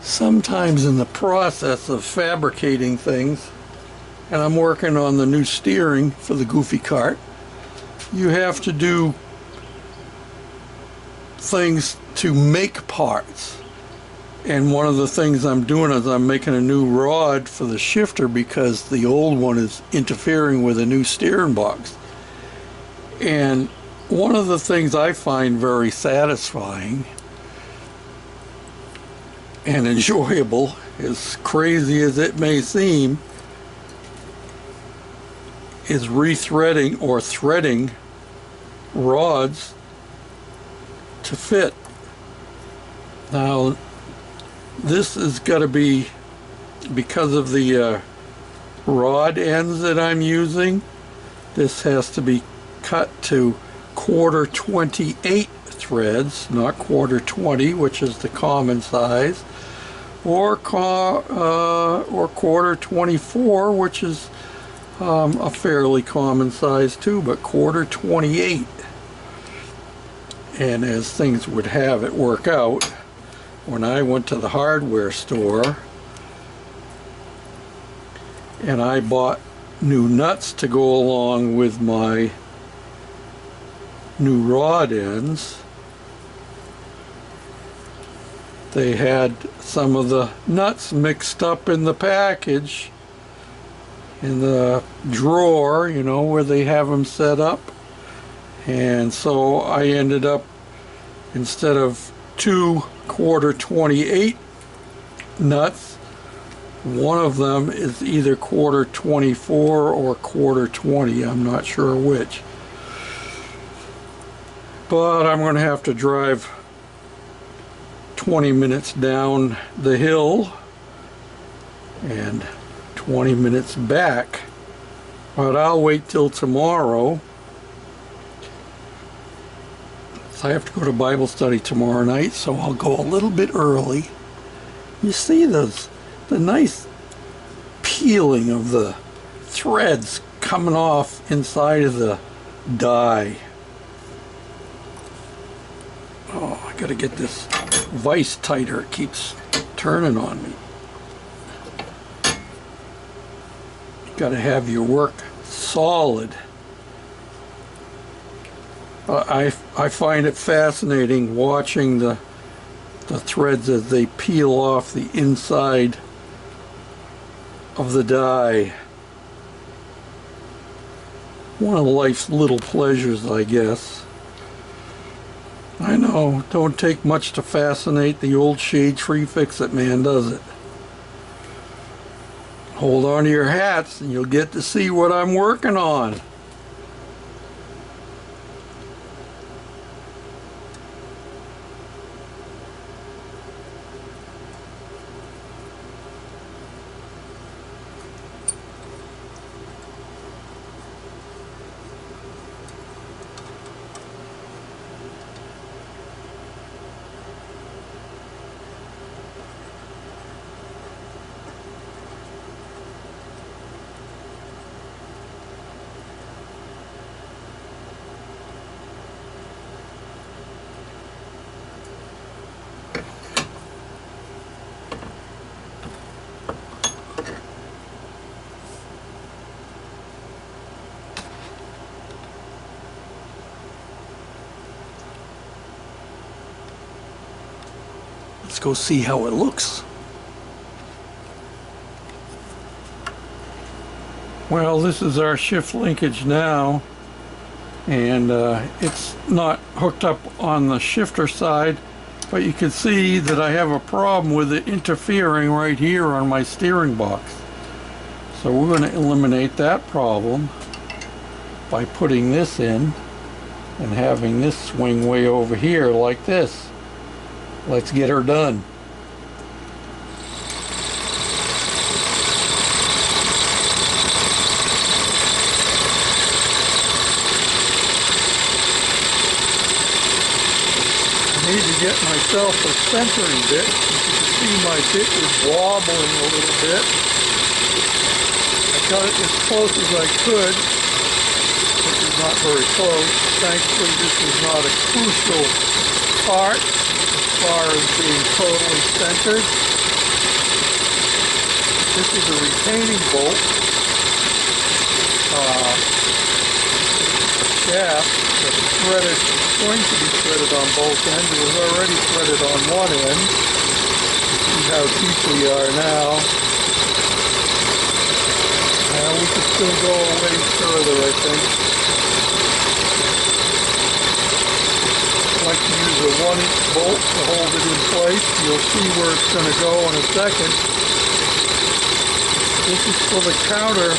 Sometimes in the process of fabricating things, and I'm working on the new steering for the Goofy cart, you have to do things to make parts. And one of the things I'm doing is I'm making a new rod for the shifter because the old one is interfering with a new steering box. And one of the things I find very satisfying and enjoyable, as crazy as it may seem, is rethreading or threading rods to fit. Now this has got to be, because of the rod ends that I'm using, this has to be cut to 1/4 threads, not 1/4, which is the common size, or 1/4, which is a fairly common size too, but 1/4. And as things would have it work out, when I went to the hardware store and I bought new nuts to go along with my new rod ends, they had some of the nuts mixed up in the package in the drawer, you know, where they have them set up. And so I ended up, instead of 2 1/4 nuts, one of them is either 1/4 or 1/4. I'm not sure which. But I'm going to have to drive 20 minutes down the hill and 20 minutes back. But I'll wait till tomorrow. I have to go to Bible study tomorrow night, so I'll go a little bit early. You see the nice peeling of the threads coming off inside of the die. Oh, I gotta get this vise tighter. It keeps turning on me. You gotta have your work solid. I find it fascinating watching the threads as they peel off the inside of the die. One of life's little pleasures, I guess. I know, don't take much to fascinate the old shade tree fix-it man, does it? Hold on to your hats and you'll get to see what I'm working on. Let's go see how it looks. Well, this is our shift linkage now, and it's not hooked up on the shifter side, but you can see that I have a problem with it interfering right here on my steering box. So we're going to eliminate that problem by putting this in and having this swing way over here like this. Let's get her done. I need to get myself a centering bit. You can see my bit is wobbling a little bit. I got it as close as I could, which is not very close. Thankfully, this is not a crucial part as far as being totally centered. This is a retaining bolt shaft that's threaded, going to be threaded on both ends. It was already threaded on one end. See how deep we are now. We could still go a ways further, I think. I like to use a 1-inch bolt to hold it in place. You'll see where it's going to go in a second. This is for the counter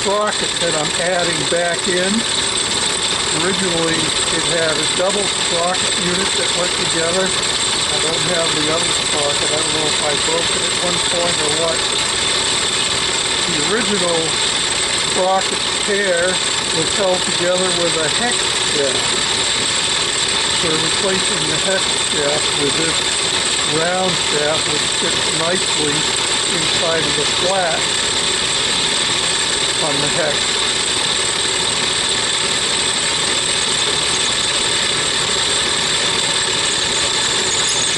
sprocket that I'm adding back in. Originally it had a double sprocket unit that went together. I don't have the other sprocket. I don't know if I broke it at one point or what. The original sprocket pair was held together with a hex shaft. We're replacing the hex shaft with this round shaft which fits nicely inside of the flat on the hex.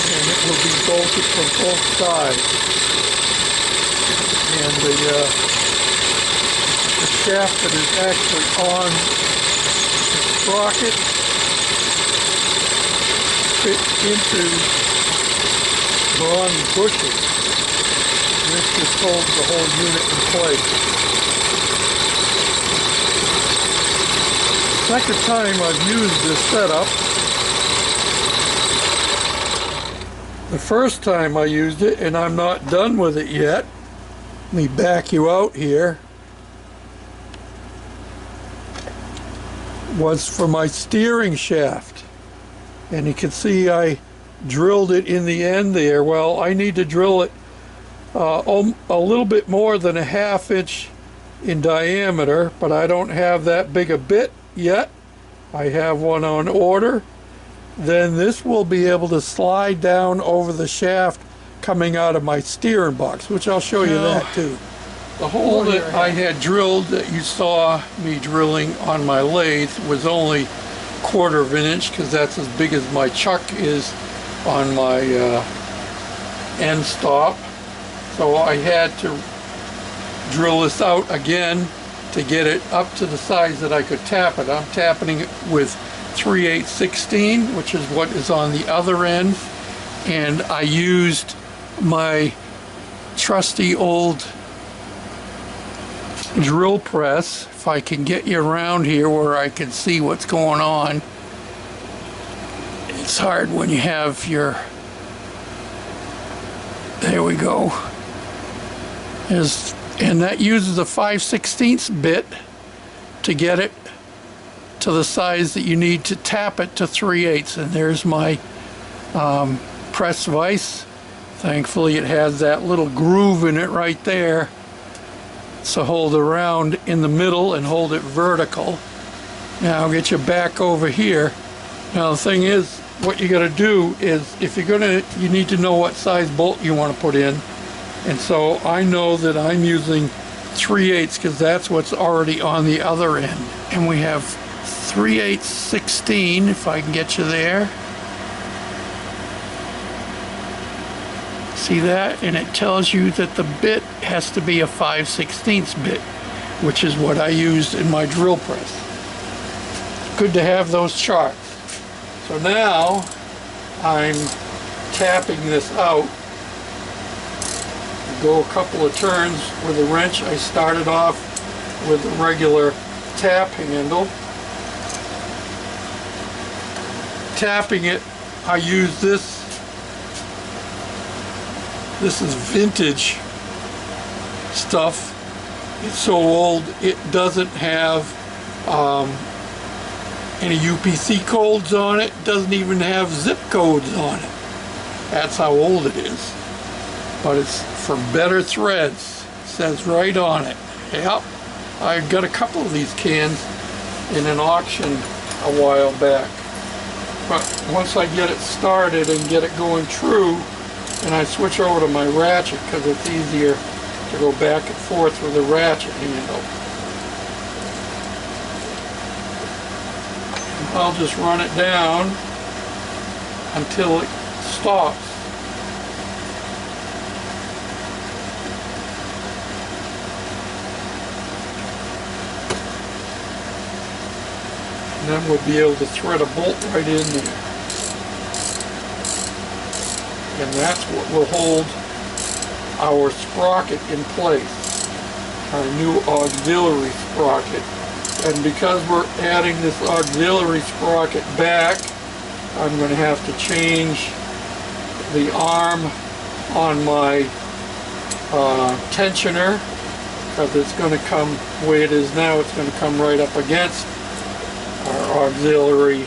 And it will be bolted from both sides. And the shaft that is actually on the sprocket fits into bronze bushings. This just holds the whole unit in place. Second time I've used this setup. The first time I used it, and I'm not done with it yet. Let me back you out here. Was for my steering shaft. And you can see I drilled it in the end there. Well, I need to drill it a little bit more than a 1/2 inch in diameter, but I don't have that big a bit yet. I have one on order. Then this will be able to slide down over the shaft coming out of my steering box, which I'll show you that too. The hole that I had drilled that you saw me drilling on my lathe was only 1/4 of an inch because that's as big as my chuck is on my end stop. So I had to drill this out again to get it up to the size that I could tap it. I'm tapping it with 3/8/16, which is what is on the other end, and I used my trusty old drill press. If I can get you around here where I can see what's going on. It's hard when you have your, there we go. And that uses a 5/16 bit to get it to the size that you need to tap it to 3/8. And there's my press vise. Thankfully it has that little groove in it right there. So hold it around in the middle and hold it vertical. Now I'll get you back over here. Now the thing is, what you got to do is, if you're gonna, you need to know what size bolt you want to put in. And so I know that I'm using 3/8 because that's what's already on the other end. And we have 3/8/16, if I can get you there. See that? And it tells you that the bit has to be a 5/16 bit, which is what I used in my drill press. Good to have those charts. So now I'm tapping this out. Go a couple of turns with a wrench. I started off with a regular tap handle. Tapping it, I use this. This is vintage stuff. It's so old it doesn't have any UPC codes on it. Doesn't even have zip codes on it. That's how old it is. But it's for better threads. It says right on it. Yep. I got a couple of these cans in an auction a while back. But once I get it started and get it going true, and I switch over to my ratchet because it's easier to go back and forth with a ratchet handle. I'll just run it down until it stops. And then we'll be able to thread a bolt right in there. And that's what will hold our sprocket in place, our new auxiliary sprocket. And because we're adding this auxiliary sprocket back, I'm going to have to change the arm on my tensioner, because it's going to come, the way it is now, it's going to come right up against our auxiliary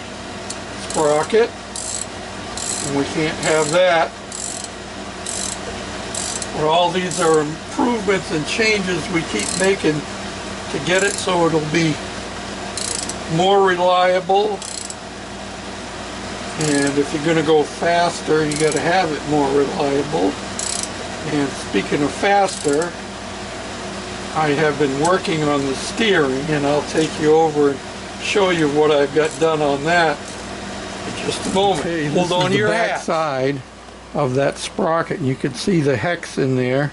sprocket, and we can't have that. But all these are improvements and changes we keep making to get it so it'll be more reliable. And if you're going to go faster, you got to have it more reliable. And speaking of faster, I have been working on the steering, and I'll take you over and show you what I've got done on that in just a moment. Okay, hold on to your hat. Side of that sprocket, and you can see the hex in there.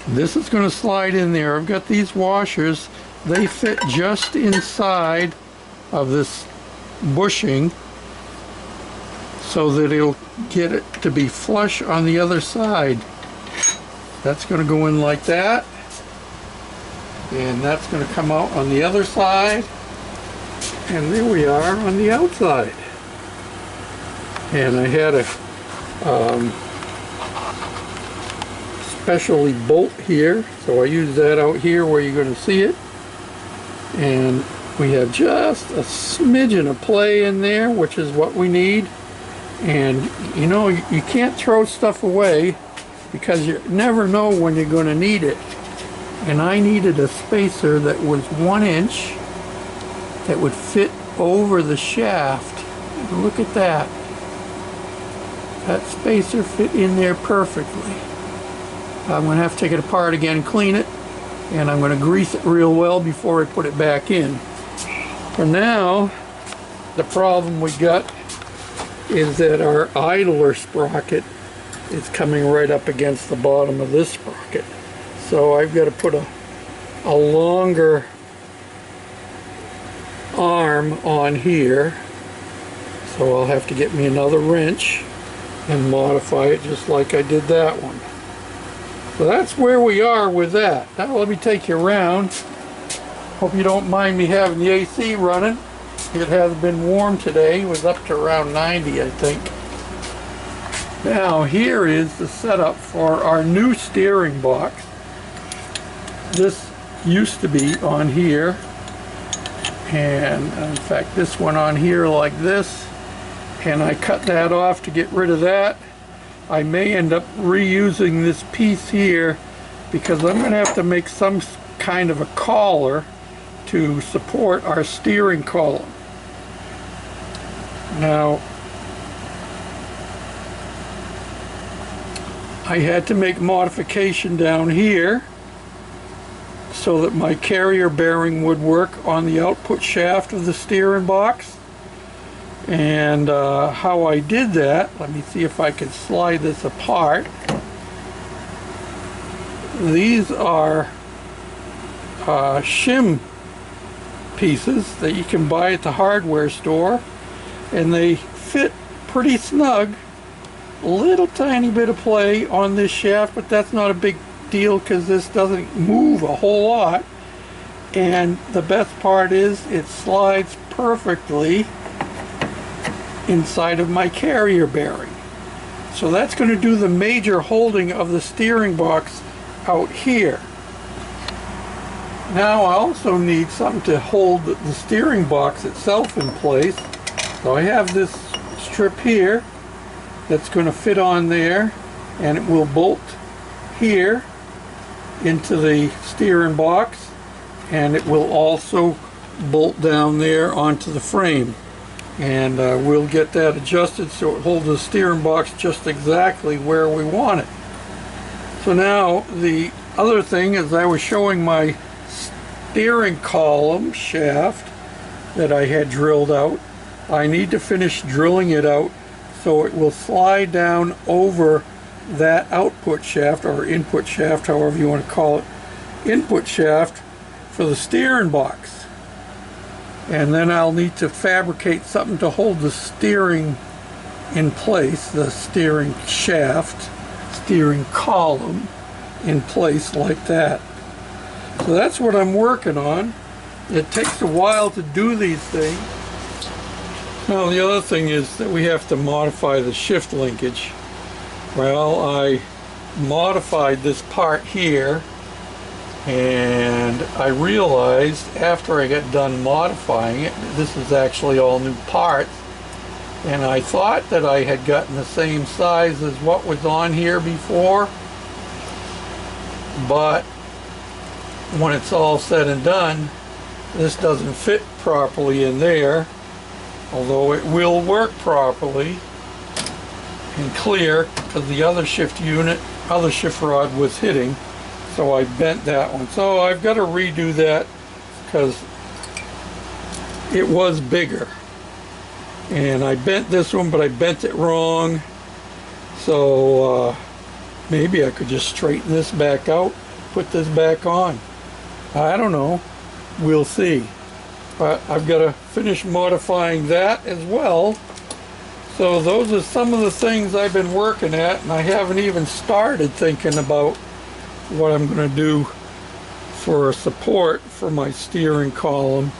This is going to slide in there. I've got these washers. They fit just inside of this bushing so that it'll get it to be flush on the other side. That's going to go in like that, and that's going to come out on the other side, and there we are on the outside. And I had a specially bolt here, so I use that out here where you're going to see it, and we have just a smidgen of play in there, which is what we need. And you know, you can't throw stuff away because you never know when you're going to need it. And I needed a spacer that was 1 inch that would fit over the shaft. And look at that. That spacer fit in there perfectly. I'm going to have to take it apart again, clean it, and I'm going to grease it real well before I put it back in. For now, the problem we got is that our idler sprocket is coming right up against the bottom of this sprocket. So I've got to put a longer arm on here. So I'll have to get me another wrench and modify it just like I did that one. So that's where we are with that. Now let me take you around. Hope you don't mind me having the AC running. It has been warm today. It was up to around 90, I think. Now here is the setup for our new steering box. This used to be on here, and in fact this one on here like this, and I cut that off to get rid of that. I may end up reusing this piece here because I'm going to have to make some kind of a collar to support our steering column. Now, I had to make modification down here so that my carrier bearing would work on the output shaft of the steering box. And how I did that, let me see if I can slide this apart. These are shim pieces that you can buy at the hardware store, and they fit pretty snug. A little tiny bit of play on this shaft, but that's not a big deal because this doesn't move a whole lot. And the best part is it slides perfectly inside of my carrier bearing. So that's going to do the major holding of the steering box out here. Now I also need something to hold the steering box itself in place. So I have this strip here that's going to fit on there, and it will bolt here into the steering box, and it will also bolt down there onto the frame. And we'll get that adjusted so it holds the steering box just exactly where we want it. So now the other thing is, I was showing my steering column shaft that I had drilled out. I need to finish drilling it out so it will slide down over that output shaft or input shaft, however you want to call it, input shaft for the steering box. And then I'll need to fabricate something to hold the steering in place, the steering shaft, steering column in place like that. So that's what I'm working on. It takes a while to do these things. Now the other thing is that we have to modify the shift linkage. Well, I modified this part here, and I realized after I got done modifying it, this is actually all new parts, and I thought that I had gotten the same size as what was on here before, but when it's all said and done, this doesn't fit properly in there, although it will work properly and clear because the other shift rod was hitting, so I bent that one. So I've got to redo that because it was bigger, and I bent this one, but I bent it wrong. So maybe I could just straighten this back out, put this back on. I don't know, we'll see. But I've got to finish modifying that as well. So those are some of the things I've been working at, and I haven't even started thinking about what I'm going to do for support for my steering column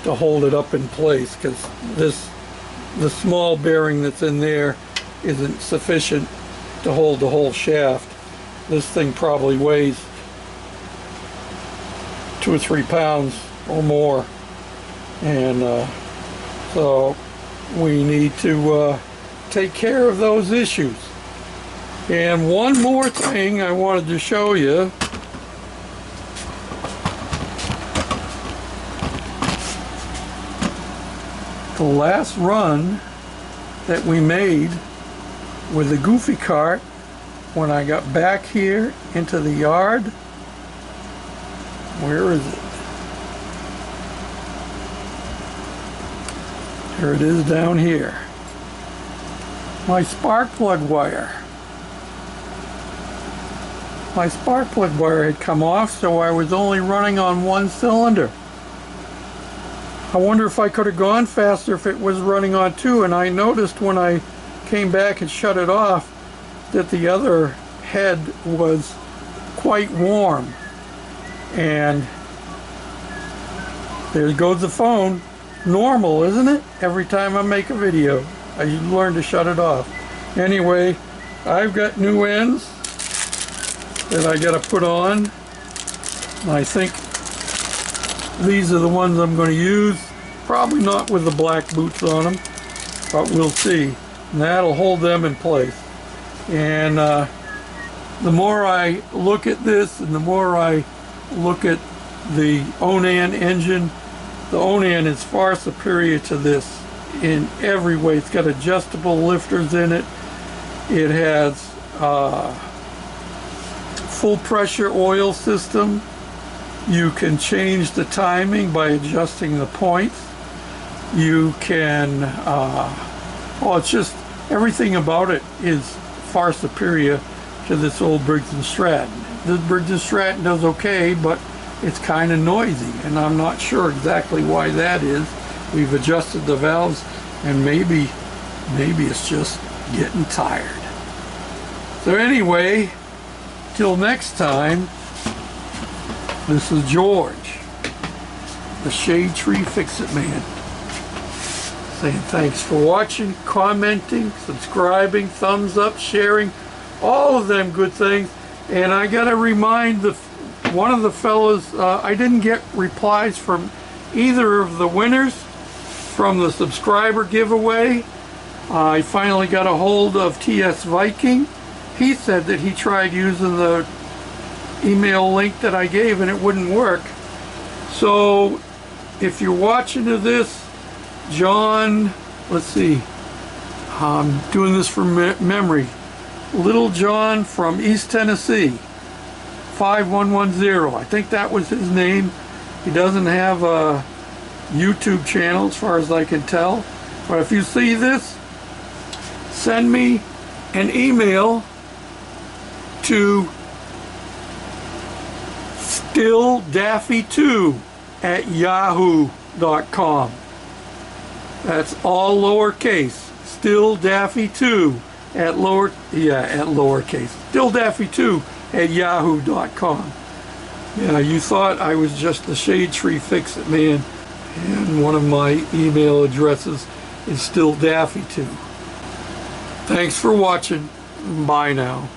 to hold it up in place, because the small bearing that's in there isn't sufficient to hold the whole shaft. This thing probably weighs 2 or 3 pounds or more, and so we need to take care of those issues. And one more thing I wanted to show you. The last run that we made with the Goofy cart, when I got back here into the yard, where is it? Here it is down here. My spark plug wire. My spark plug wire had come off, so I was only running on one cylinder. I wonder if I could have gone faster if it was running on two, and I noticed when I came back and shut it off that the other head was quite warm. And there goes the phone. Normal, isn't it? Every time I make a video, I learn to shut it off. Anyway, I've got new ends that I got to put on. I think these are the ones I'm going to use. Probably not with the black boots on them, but we'll see. And that'll hold them in place. And the more I look at this, and the more I look at the Onan engine, the Onan is far superior to this in every way. It's got adjustable lifters in it. It has full pressure oil system. You can change the timing by adjusting the points. You can, it's just everything about it is far superior to this old Briggs & Stratton. This Briggs & Stratton does okay, but it's kind of noisy, and I'm not sure exactly why that is. We've adjusted the valves, and maybe it's just getting tired. So anyway, till next time, this is George, the Shade Tree Fix-It Man, saying thanks for watching, commenting, subscribing, thumbs up, sharing, all of them good things. And I gotta remind one of the fellows, I didn't get replies from either of the winners from the subscriber giveaway. I finally got a hold of TS Viking. He said that he tried using the email link that I gave and it wouldn't work. So if you're watching this, John, let's see, I'm doing this from memory. Little John from East Tennessee, 5110. I think that was his name. He doesn't have a YouTube channel as far as I can tell. But if you see this, send me an email to stilldaffy2@yahoo.com. That's all lowercase. Stilldaffy2 at lowercase. Stilldaffy2@yahoo.com. Yeah, you thought I was just the Shade Tree Fix-It man, and one of my email addresses is stilldaffy2. Thanks for watching. Bye now.